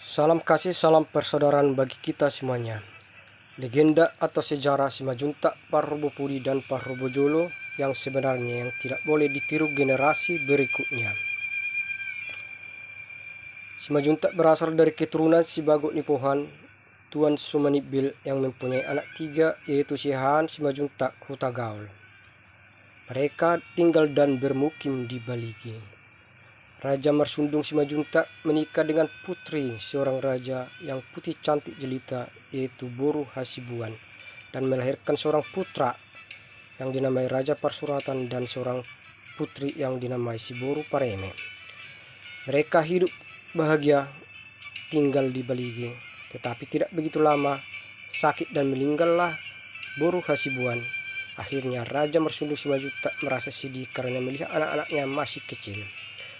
Salam kasih, salam persaudaraan bagi kita semuanya. Legenda atau sejarah Simajuntak Parubupudi dan Parubojolo yang sebenarnya yang tidak boleh ditiru generasi berikutnya. Simajuntak berasal dari keturunan Sibago Nipohan, Tuan Sumanibil yang mempunyai anak 3 yaitu Sihan Simajuntak Hutagaul. Mereka tinggal dan bermukim di Baligi. Raja Marsundung Simajuntak menikah dengan putri seorang raja yang putih cantik jelita yaitu Boru Hasibuan dan melahirkan seorang putra yang dinamai Raja Parsuratan dan seorang putri yang dinamai Siboru Pareme. Mereka hidup bahagia tinggal di Baligi, tetapi tidak begitu lama sakit dan meninggallah Boru Hasibuan. Akhirnya Raja Marsundung Simajuntak merasa sedih karena melihat anak-anaknya masih kecil.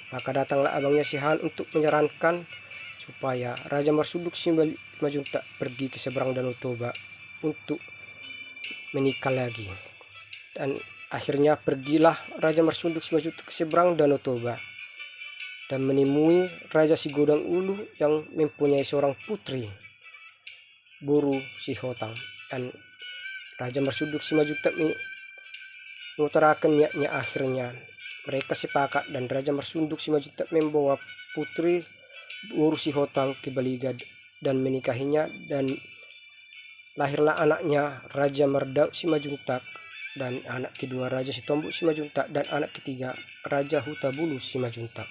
Maka datanglah abangnya Sihan untuk menyarankan supaya Raja Marsunduk Simajuntak pergi ke seberang Danau Toba untuk menikah lagi. Dan akhirnya pergilah Raja Marsunduk Simajuntak ke seberang Danau Toba dan menemui Raja Sigodang Ulu yang mempunyai seorang putri, Boru Sihotang. Dan Raja Marsunduk Simajuntak mengutarakan niatnya. Akhirnya mereka sepakat dan Raja Marsunduk Simajuntak membawa putri Boru Sihotang ke Baliga dan menikahinya, dan lahirlah anaknya Raja Mardauk Simajuntak dan anak kedua Raja Sitombuk Simajuntak dan anak ketiga Raja Hutabulu Simajuntak.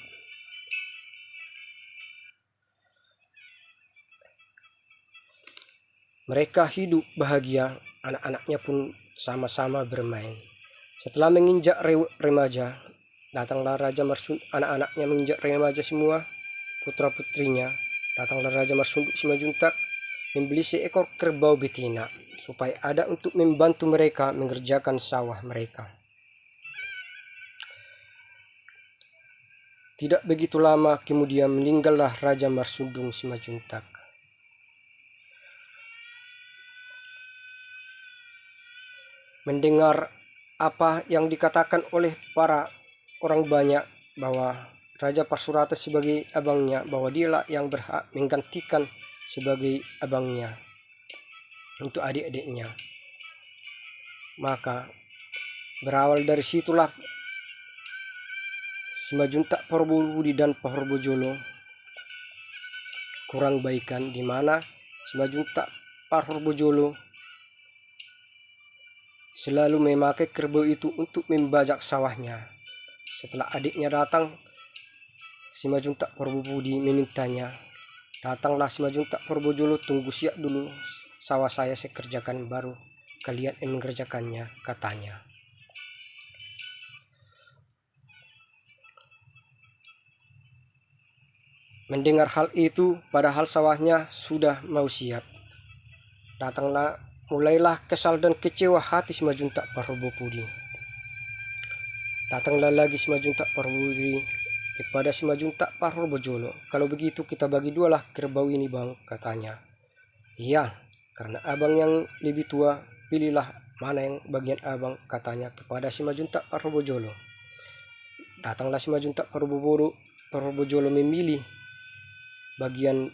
Mereka hidup bahagia, anak-anaknya pun sama-sama bermain. Setelah menginjak remaja, datanglah Raja Marsunduk, anak-anaknya menginjak remaja semua, putra-putrinya. Datanglah Raja Marsunduk Simajuntak membeli seekor kerbau betina supaya ada untuk membantu mereka mengerjakan sawah mereka. Tidak begitu lama kemudian meninggallah Raja Marsundung Simajuntak. Mendengar apa yang dikatakan oleh para orang banyak bahwa Raja Parsurata sebagai abangnya, bahwa dialah yang berhak menggantikan sebagai abangnya untuk adik-adiknya. Maka berawal dari situlah Simajuntak Parubudi dan Parubojolo kurang baikan, di mana Simajuntak Parubojolo selalu memakai kerbau itu untuk membajak sawahnya. Setelah adiknya datang, Simajuntak Parubudi memintanya, datanglah Simajuntak Parubojolo, tunggu siap dulu sawah saya kerjakan, baru kalian yang mengerjakannya, katanya. Mendengar hal itu, padahal sawahnya sudah mau siap, mulailah kesal dan kecewa hati Simajuntak Parubudi. Datanglah lagi Simajuntak Parubudi kepada Simajuntak Parubojolo. Kalau begitu kita bagi dualah kerbau ini bang, katanya. Iya, karena abang yang lebih tua, pilihlah mana yang bagian abang, katanya kepada Simajuntak Parubojolo. Datanglah Simajuntak Parubojolo memilih bagian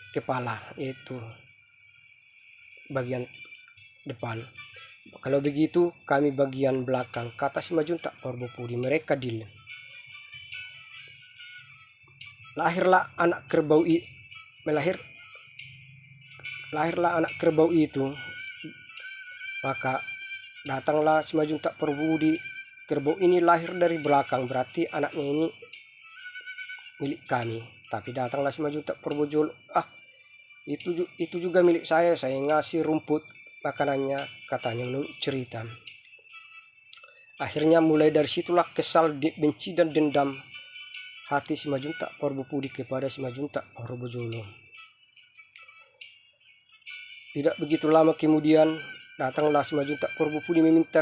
kepala, yaitu bagian depan. Kalau begitu kami bagian belakang, kata Simajuntak Parubudi. Mereka deal. Lahirlah anak kerbau itu. Maka datanglah Simajuntak Parubudi, kerbau ini lahir dari belakang, berarti anaknya ini milik kami. Tapi datanglah Simajuntak Parubojolo, itu juga milik saya ngasih rumput makanannya, katanya menurut cerita. Akhirnya mulai dari situlah kesal, benci dan dendam hati Simajuntak Parubudi kepada Simajuntak Parubojolo. Tidak begitu lama kemudian datanglah Simajuntak Parubudi meminta,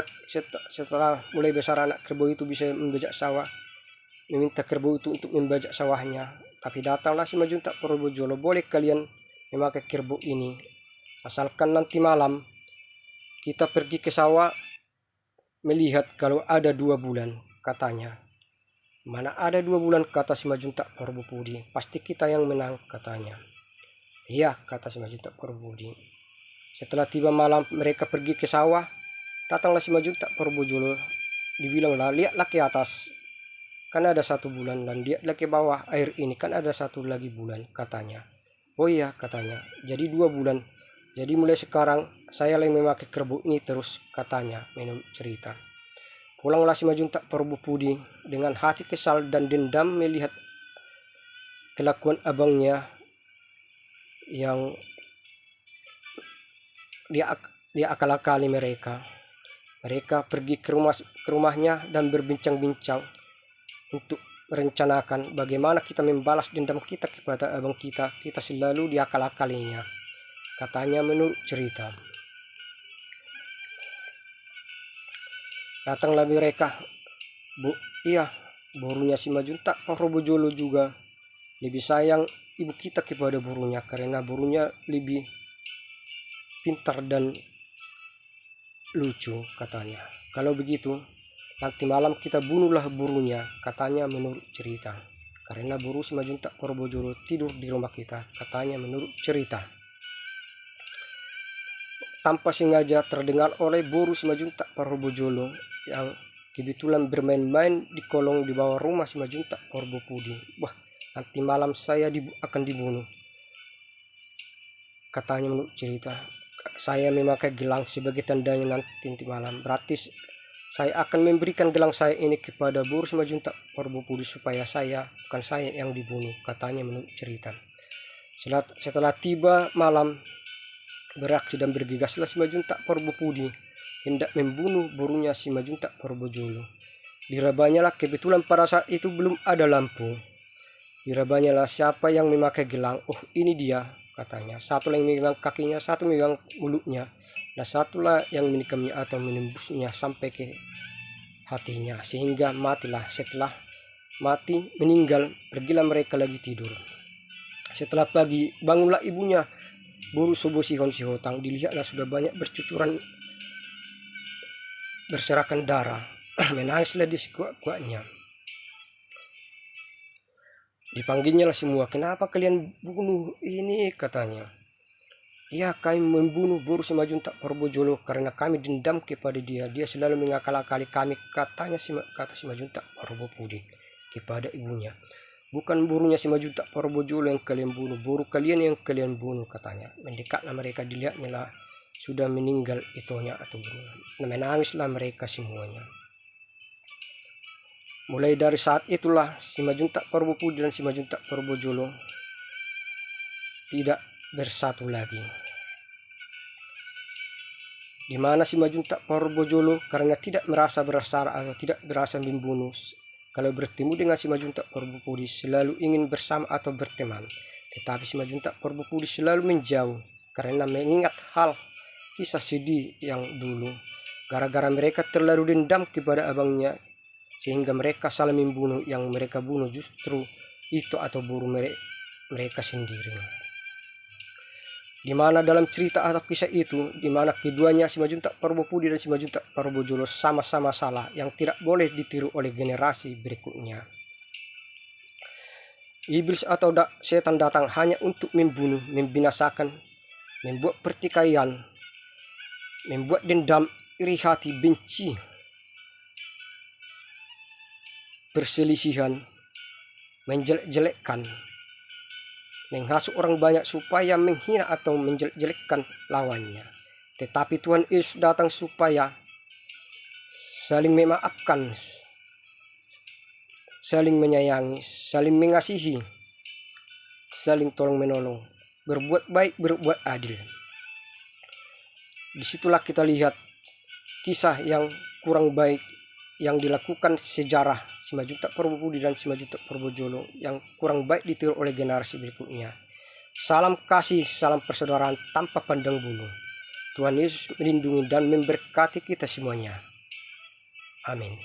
setelah mulai besar anak kerbau itu bisa membajak sawah, meminta kerbau itu untuk membajak sawahnya. Tapi datanglah Simajuntak Parubojolo, boleh kalian memakai kerbau ini, asalkan nanti malam kita pergi ke sawah melihat kalau ada 2 bulan, katanya. Mana ada 2 bulan, kata Simajuntak Parubudi, pasti kita yang menang, katanya. Iya, kata si Majuntak Purwobudi. Setelah tiba malam mereka pergi ke sawah. Datanglah si Majuntak Purwojolo. Dibilanglah, lihatlah ke atas, kan ada 1 bulan, dan lihatlah ke bawah air ini, kan ada 1 lagi bulan, katanya. Oh iya, katanya, jadi 2 bulan. Jadi mulai sekarang saya yang memakai kerbau ini terus, katanya menurut cerita. Pulanglah si Majuntak Purwobudi dengan hati kesal dan dendam melihat kelakuan abangnya yang dia akal-akali mereka. Mereka pergi ke rumahnya dan berbincang-bincang untuk merencanakan bagaimana kita membalas dendam kita kepada abang kita. Kita selalu diakal-akalinya, katanya menurut cerita. Datanglah mereka. Burunya si Majuntak Purwojolo juga lebih sayang ibu kita kepada burunya, karena burunya lebih pintar dan lucu, katanya. Kalau begitu, nanti malam kita bunuhlah burunya, katanya menurut cerita. Karena buru si Majuntak Purwojolo tidur di rumah kita, katanya menurut cerita. Tanpa sengaja terdengar oleh buru si Majuntak Purwojolo yang kebetulan bermain-main di kolong di bawah rumah si Majuntak Purwobudi. Wah, nanti malam saya akan dibunuh, katanya menurut cerita. Saya memakai gelang sebagai tandanya nanti malam. Berarti saya akan memberikan gelang saya ini kepada buru si Majuntak Purwobudi supaya bukan saya yang dibunuh, katanya menurut cerita. Setelah tiba malam, beraksi dan bergegaslah si Majuntak Purwobudi hendak membunuh burunya si Majuntak Purwojolo. Dirabanyalah, kebetulan pada saat itu belum ada lampu. Dirabanyalah siapa yang memakai gelang. Oh, ini dia, katanya. 1 yang memegang kakinya, 1 memegang mulutnya, dan 1 yang menikamnya atau menembusnya sampai ke hatinya, sehingga matilah. Setelah mati, meninggal, pergilah mereka lagi tidur. Setelah pagi, bangunlah ibunya buru Sobo Sihon Sihotang. Dilihatlah sudah banyak bercucuran berserakan darah. Menangislah di sekuat-kuatnya. Dipanggilnya lah semua. Kenapa kalian bunuh ini, katanya. Iya, kami membunuh buru si Majuntak Purwojolo karena kami dendam kepada dia. Dia selalu mengakal-akali kami, kata si Majuntak Purwobudi kepada ibunya. Bukan burunya si Majuntak Purwojolo yang kalian bunuh, buru kalian yang kalian bunuh, katanya. Mendekatlah mereka, dilihatnya lah sudah meninggal itunya atau bunuh. Menangislah mereka semuanya. Mulai dari saat itulah si Majuntak Purwobudi dan si Majuntak Purwojolo tidak bersatu lagi. Di mana si Majuntak Purwojolo karena tidak merasa bersalah atau tidak berasa membunuh, kalau bertemu dengan si Majuntak Purwobudi selalu ingin bersama atau berteman. Tetapi si Majuntak Purwobudi selalu menjauh karena mengingat hal kisah sedih yang dulu. Gara-gara mereka terlalu dendam kepada abangnya, sehingga mereka saling membunuh. Yang mereka bunuh justru itu atau buru mereka sendiri. Di mana dalam cerita atau kisah itu, di mana keduanya si Majuntak Purwobudi dan si Majuntak Purwojolo sama-sama salah yang tidak boleh ditiru oleh generasi berikutnya. Iblis atau setan datang hanya untuk membunuh, membinasakan, membuat pertikaian, membuat dendam, iri hati, benci, perselisihan, menjelek-jelekkan, menghasut orang banyak supaya menghina atau menjelek-jelekkan lawannya. Tetapi Tuhan Yesus datang supaya saling memaafkan, saling menyayangi, saling mengasihi, saling tolong menolong, berbuat baik, berbuat adil. Disitulah kita lihat kisah yang kurang baik yang dilakukan sejarah si Majuntak Purwobudi dan si Majuntak Purwojolo yang kurang baik ditiru oleh generasi berikutnya. Salam kasih, salam persaudaraan tanpa pandang bulu. Tuhan Yesus melindungi dan memberkati kita semuanya. Amin.